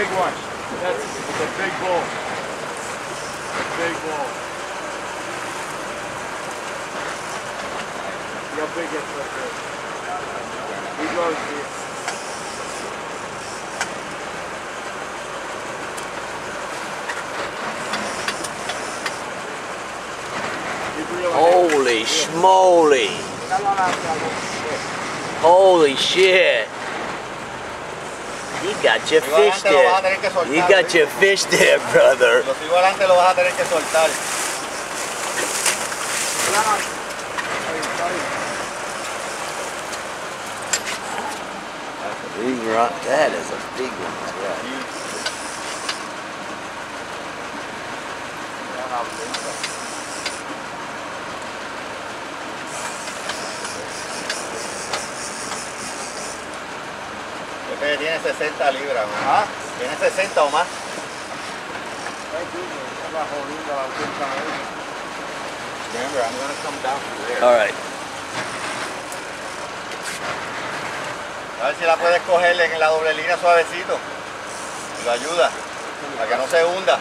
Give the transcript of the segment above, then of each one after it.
big one. That's a big bull. A big bull. See how big it's up there. He goes here. Holy schmoly. Holy shit. You got your fish there. You got your fish there, brother. Lo sigo adelante, lo vas a tener que soltar. That is a big one. Este tiene 60 libras, ¿ah? Tiene 60 o más. Remember, I'm going to come down through there. All right. A ver si la puedes coger en la doble línea suavecito. Lo ayuda, para que no se hunda.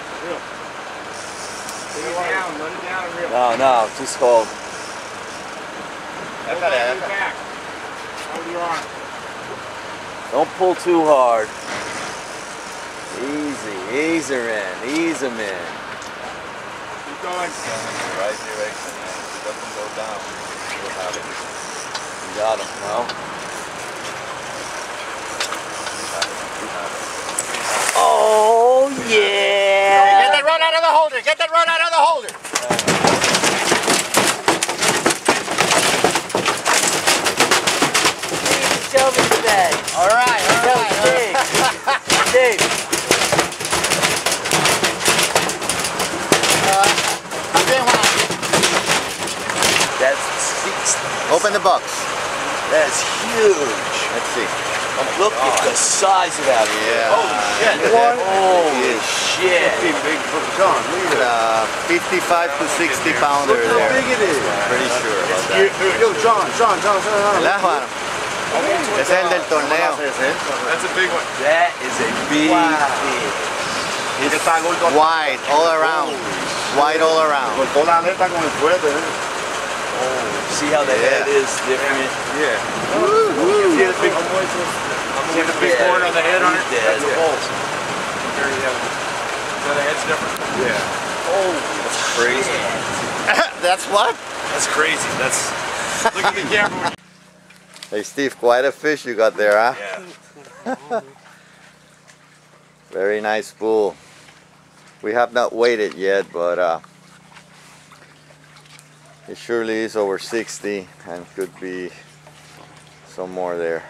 No, no, just hold. Don't pull too hard. Easy, ease her in, ease him in. Keep going. Right direction, man. If it doesn't go down, you'll have it. You got him, no? Oh, yeah! Get that rod out of the holder! Get that rod out of the holder! Show me that. All right, all right. Dave. That's Open the box. That's huge. Let's see. Look at the size of that. Yeah. Holy shit. Holy shit. Big for John. Look at that. 55 to 60 pounder Look there. how big it is. Pretty sure about that. Yo, John. ¿Verdad, Juan? Ese es el del torneo. That's a big one. That is a big fish. It's wide all around. Wide all around. Cortó la aleta con el fuerte. See how the head is different? Yeah. See the big horn on the head on it? That's a bull. There you have it. So the head's different? Yeah. Oh, That's crazy. That's what? That's crazy. That's. Look at the camera. Hey Steve, quite a fish you got there, huh? Yeah. Very nice bull. We have not weighed it yet, but it surely is over 60 and could be some more there.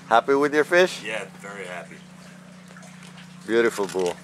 Happy with your fish? Yeah, very happy. Beautiful bull.